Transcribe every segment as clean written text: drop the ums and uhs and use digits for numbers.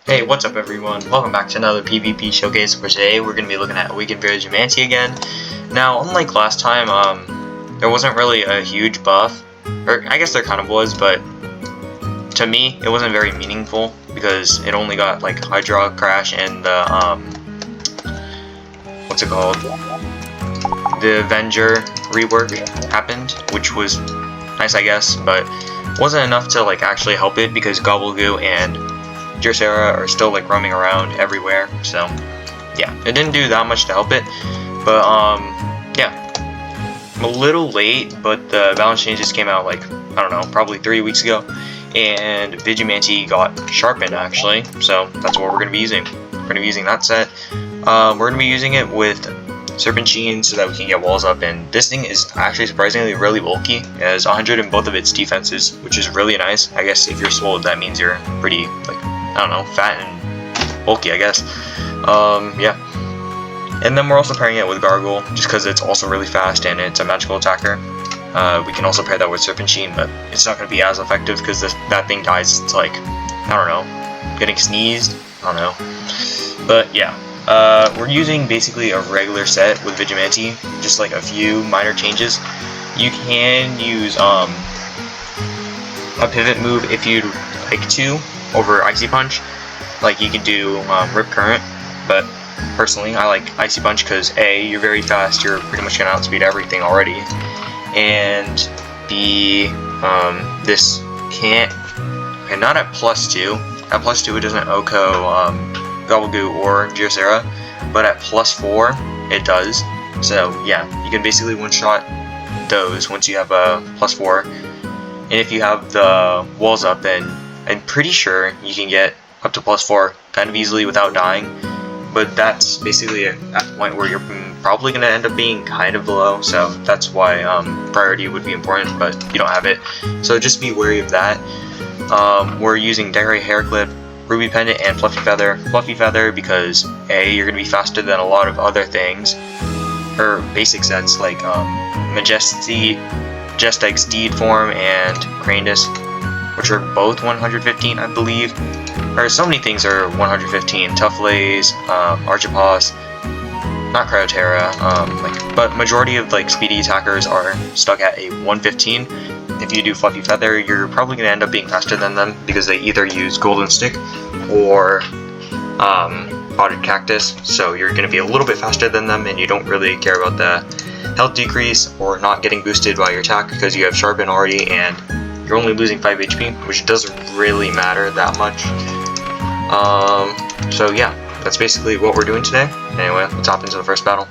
Hey, what's up everyone? Welcome back to another PvP showcase. For today, we're going to be looking at Weekend Vigimantè again. Now, unlike last time, there wasn't really a huge buff. Or, I guess there kind of was, but to me, it wasn't very meaningful because it only got, like, Hydra Crash and the, what's it called? The Avenger rework happened, which was nice, I guess, but wasn't enough to, like, actually help it because Gobblegoo and Dressera are still like roaming around everywhere, so yeah, it didn't do that much to help it, but yeah, I'm a little late, but the balance changes came out like, I don't know, probably 3 weeks ago, and Vigimantè got sharpened actually, so that's what we're going to be using. We're going to be using that set. We're going to be using it with Serpentine so that we can get walls up, and this thing is actually surprisingly really bulky. It has 100 in both of its defenses, which is really nice. I guess if you're swole, that means you're pretty, like, I don't know, fat and bulky, I guess. Yeah. And then we're also pairing it with Gargoyle, just because it's also really fast and it's a magical attacker. We can also pair that with Serpentine, but it's not going to be as effective because that thing dies to, like, I don't know, getting sneezed. I don't know. But yeah. We're using basically a regular set with Vigimantè, just like a few minor changes. You can use a pivot move if you'd like to over Icy Punch. Like you can do Rip Current, but personally I like Icy Punch because A, you're very fast, you're pretty much gonna outspeed everything already, and B, this can't, okay, not at +2. At +2 it doesn't OHKO Gobblegoo or Dressera, but at +4 it does. So yeah, you can basically one-shot those once you have a +4, and if you have the walls up, then I'm pretty sure you can get up to +4 kind of easily without dying, but that's basically at the point where you're probably going to end up being kind of low, so that's why priority would be important, but you don't have it, so just be wary of that. We're using Decorate Hair Clip, Ruby Pendant, and Fluffy Feather. Fluffy Feather because A, you're going to be faster than a lot of other things, or basic sets like Majestic Steed Form and Crandus, which are both 115, I believe. Or so many things are 115. Tufflaze, Archipos, not Cryoterra, but majority of like speedy attackers are stuck at a 115. If you do Fluffy Feather, you're probably going to end up being faster than them because they either use Golden Stick or Potted Cactus, so you're going to be a little bit faster than them, and you don't really care about the health decrease or not getting boosted by your attack because you have Sharpen already, and you're only losing 5 HP, which doesn't really matter that much. So yeah, that's basically what we're doing today. Anyway, let's hop into the first battle.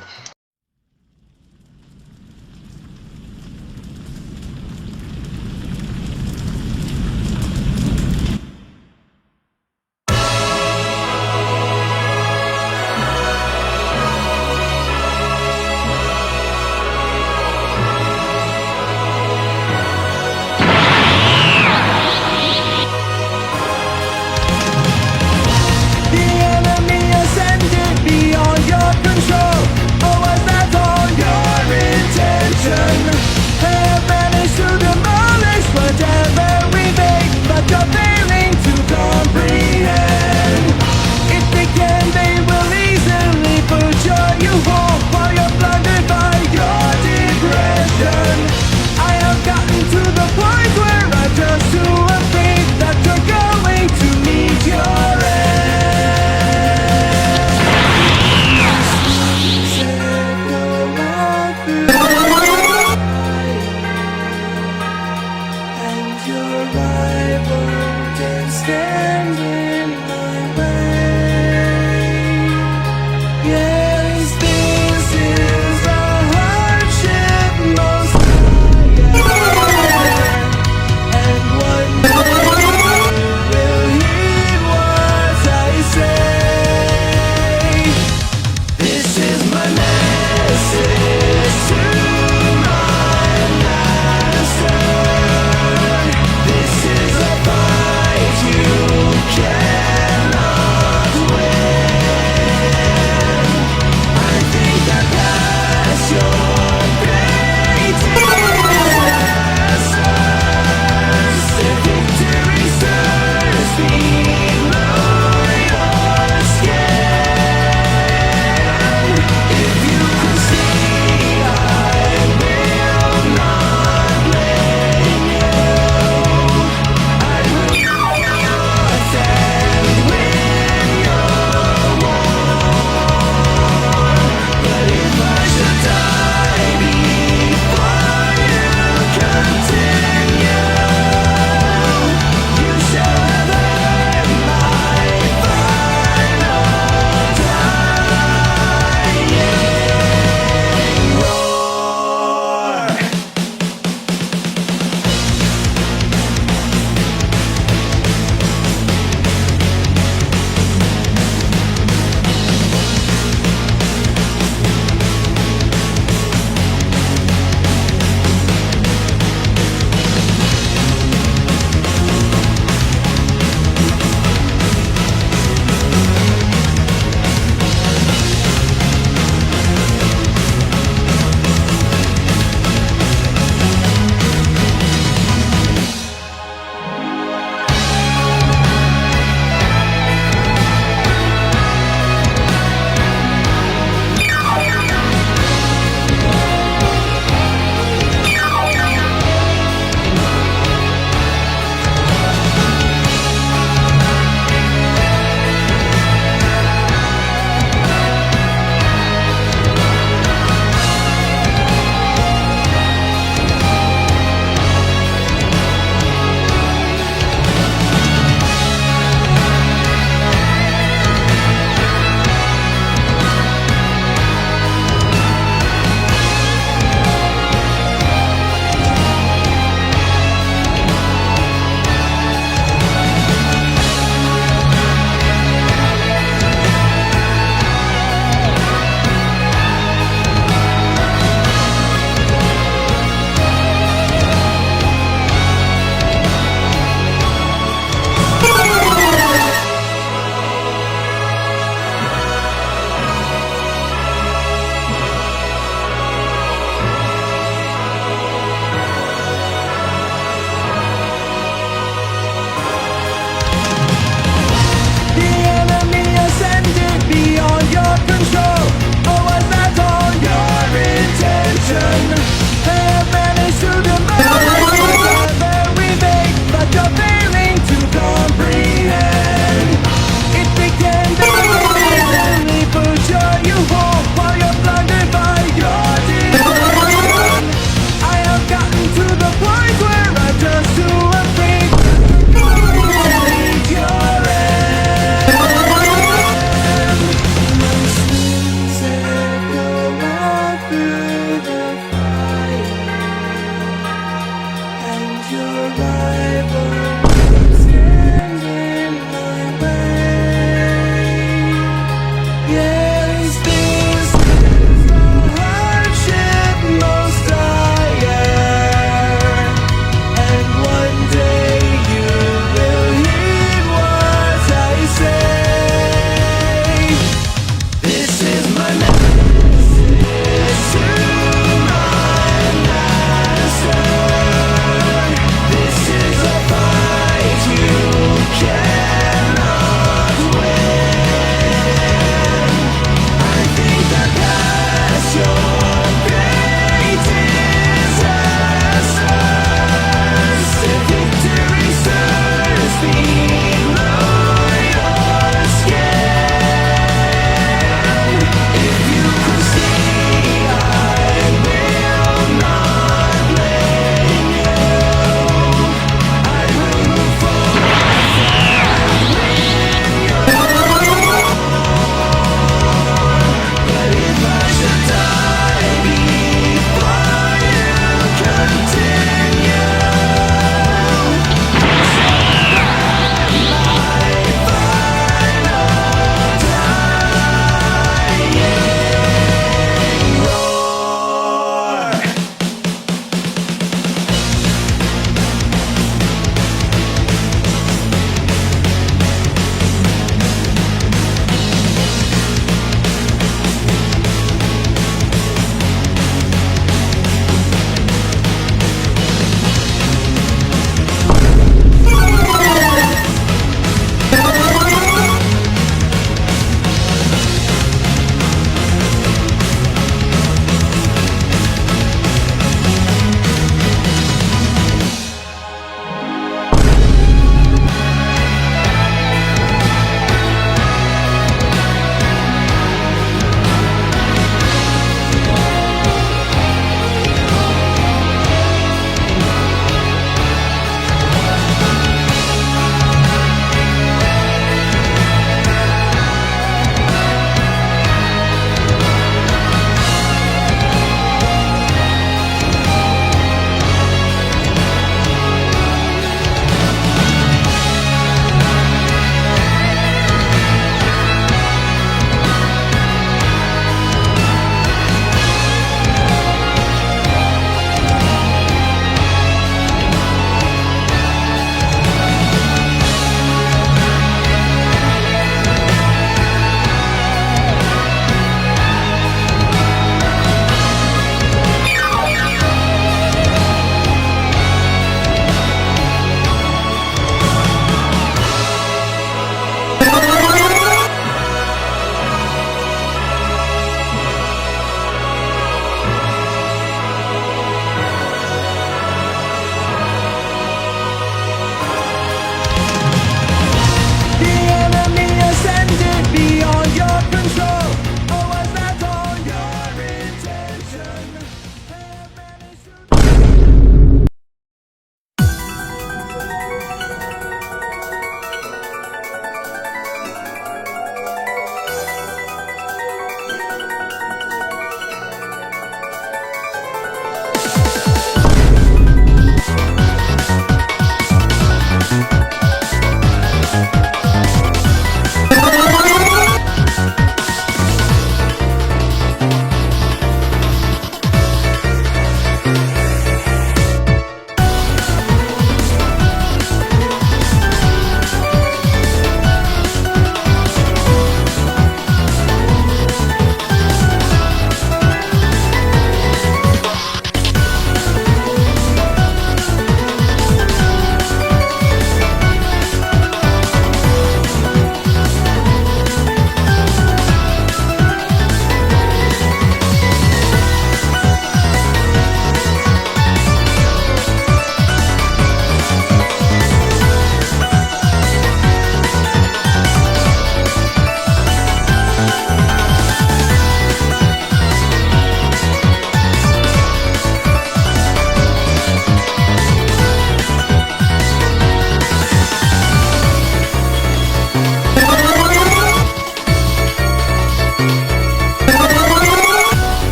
The